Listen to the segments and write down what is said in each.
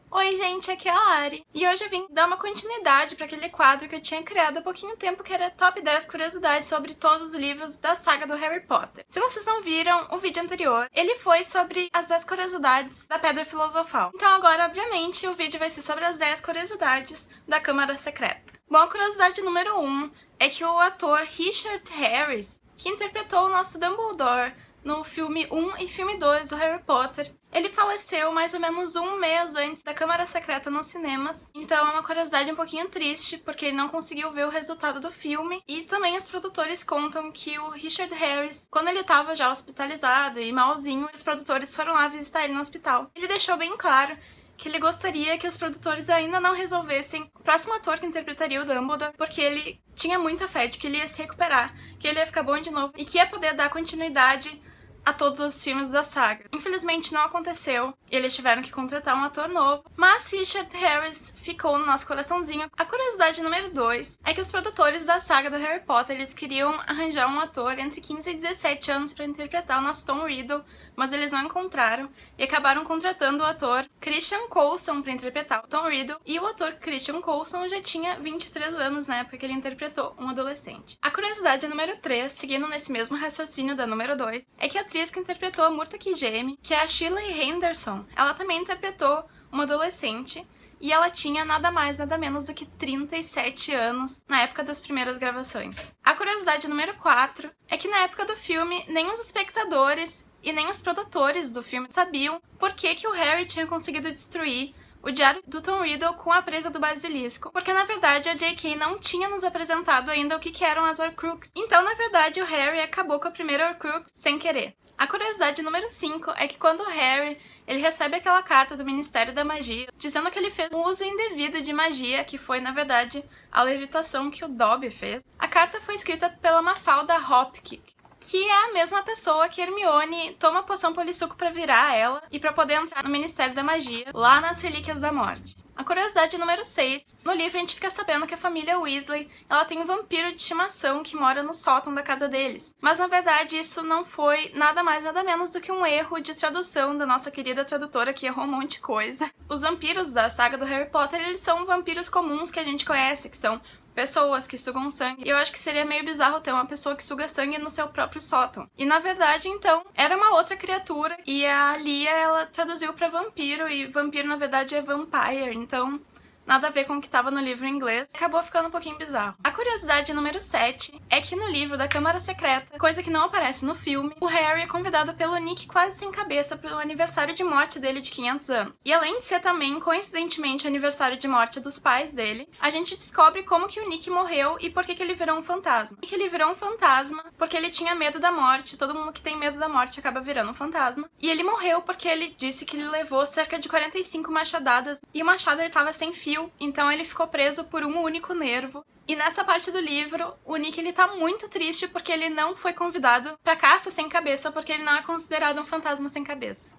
Oi gente, aqui é a Lari, e hoje eu vim dar uma continuidade para aquele quadro que eu tinha criado há pouquinho tempo, que era Top 10 curiosidades sobre todos os livros da saga do Harry Potter. Se vocês não viram o vídeo anterior, ele foi sobre as 10 curiosidades da Pedra Filosofal. Então agora, obviamente, o vídeo vai ser sobre as 10 curiosidades da Câmara Secreta. Bom, a curiosidade número 1 é que o ator Richard Harris, que interpretou o nosso Dumbledore no filme 1 e filme 2 do Harry Potter, ele faleceu mais ou menos um mês antes da Câmara Secreta nos cinemas, então é uma curiosidade um pouquinho triste, porque ele não conseguiu ver o resultado do filme, e também os produtores contam que o Richard Harris, quando ele estava já hospitalizado e malzinho, os produtores foram lá visitar ele no hospital. Ele deixou bem claro que ele gostaria que os produtores ainda não resolvessem o próximo ator que interpretaria o Dumbledore, porque ele tinha muita fé de que ele ia se recuperar, que ele ia ficar bom de novo e que ia poder dar continuidade a todos os filmes da saga. Infelizmente não aconteceu, eles tiveram que contratar um ator novo, mas Richard Harris ficou no nosso coraçãozinho. A curiosidade número 2 é que os produtores da saga do Harry Potter, eles queriam arranjar um ator entre 15 e 17 anos para interpretar o nosso Tom Riddle, mas eles não encontraram e acabaram contratando o ator Christian Coulson para interpretar o Tom Riddle, e o ator Christian Coulson já tinha 23 anos na época que ele interpretou um adolescente. A curiosidade número 3, seguindo nesse mesmo raciocínio da número 2, é que a atriz que interpretou a Murta Kijemi, que é a Shirley Henderson, ela também interpretou uma adolescente, e ela tinha nada mais, nada menos do que 37 anos na época das primeiras gravações. A curiosidade número 4 é que na época do filme, nem os espectadores e nem os produtores do filme sabiam por que o Harry tinha conseguido destruir o diário do Tom Riddle com a presa do basilisco, porque na verdade a J.K. não tinha nos apresentado ainda o que eram as Horcruxes. Então, na verdade, o Harry acabou com a primeira Horcrux sem querer. A curiosidade número 5 é que quando o Harry ele recebe aquela carta do Ministério da Magia dizendo que ele fez um uso indevido de magia, que foi, na verdade, a levitação que o Dobby fez, a carta foi escrita pela Mafalda Hopkick, que é a mesma pessoa que Hermione toma a poção polissuco pra virar ela e pra poder entrar no Ministério da Magia, lá nas Relíquias da Morte. A curiosidade número 6, no livro a gente fica sabendo que a família Weasley, ela tem um vampiro de estimação que mora no sótão da casa deles. Mas na verdade isso não foi nada mais nada menos do que um erro de tradução da nossa querida tradutora, que errou um monte de coisa. Os vampiros da saga do Harry Potter, eles são vampiros comuns que a gente conhece, que são pessoas que sugam sangue. E eu acho que seria meio bizarro ter uma pessoa que suga sangue no seu próprio sótão. E na verdade, então, era uma outra criatura, e a Lia, ela traduziu pra vampiro, e vampiro na verdade é vampire, então nada a ver com o que estava no livro em inglês. Acabou ficando um pouquinho bizarro. A curiosidade número 7 é que no livro da Câmara Secreta, coisa que não aparece no filme, o Harry é convidado pelo Nick quase sem cabeça pro aniversário de morte dele de 500 anos. E além de ser também, coincidentemente, o aniversário de morte dos pais dele, a gente descobre como que o Nick morreu e por que ele virou um fantasma. E que ele virou um fantasma porque ele tinha medo da morte. Todo mundo que tem medo da morte acaba virando um fantasma. E ele morreu porque ele disse que ele levou cerca de 45 machadadas e o machado ele tava sem fio, então ele ficou preso por um único nervo. E nessa parte do livro, o Nick ele tá muito triste porque ele não foi convidado pra caça sem cabeça, porque ele não é considerado um fantasma sem cabeça.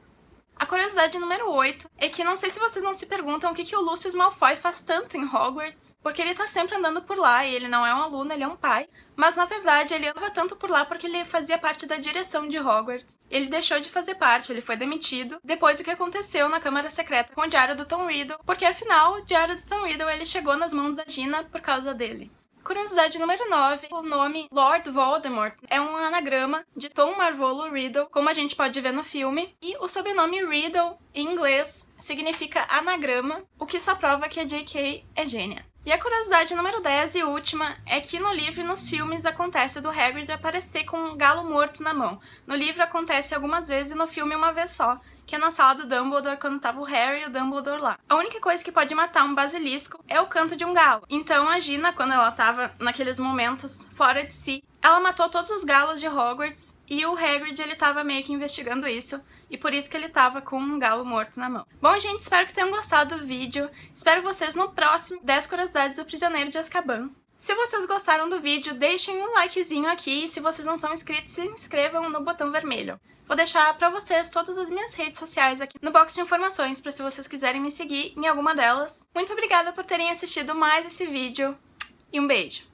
A curiosidade número 8 é que não sei se vocês não se perguntam o que o Lucius Malfoy faz tanto em Hogwarts, porque ele tá sempre andando por lá e ele não é um aluno, ele é um pai, mas na verdade ele andava tanto por lá porque ele fazia parte da direção de Hogwarts. Ele deixou de fazer parte, ele foi demitido depois do que aconteceu na Câmara Secreta com o diário do Tom Riddle, porque afinal o diário do Tom Riddle ele chegou nas mãos da Gina por causa dele. Curiosidade número 9, o nome Lord Voldemort é um anagrama de Tom Marvolo Riddle, como a gente pode ver no filme, e o sobrenome Riddle, em inglês, significa anagrama, o que só prova que a J.K. é gênia. E a curiosidade número 10 e última é que no livro e nos filmes acontece do Hagrid aparecer com um galo morto na mão. No livro acontece algumas vezes e no filme uma vez só, que é na sala do Dumbledore, quando tava o Harry e o Dumbledore lá. A única coisa que pode matar um basilisco é o canto de um galo. Então a Gina, quando ela tava naqueles momentos fora de si, ela matou todos os galos de Hogwarts e o Hagrid, ele tava meio que investigando isso, e por isso que ele tava com um galo morto na mão. Bom, gente, espero que tenham gostado do vídeo. Espero vocês no próximo 10 curiosidades do Prisioneiro de Azkaban. Se vocês gostaram do vídeo, deixem um likezinho aqui, e se vocês não são inscritos, se inscrevam no botão vermelho. Vou deixar pra vocês todas as minhas redes sociais aqui no box de informações, pra se vocês quiserem me seguir em alguma delas. Muito obrigada por terem assistido mais esse vídeo, e um beijo!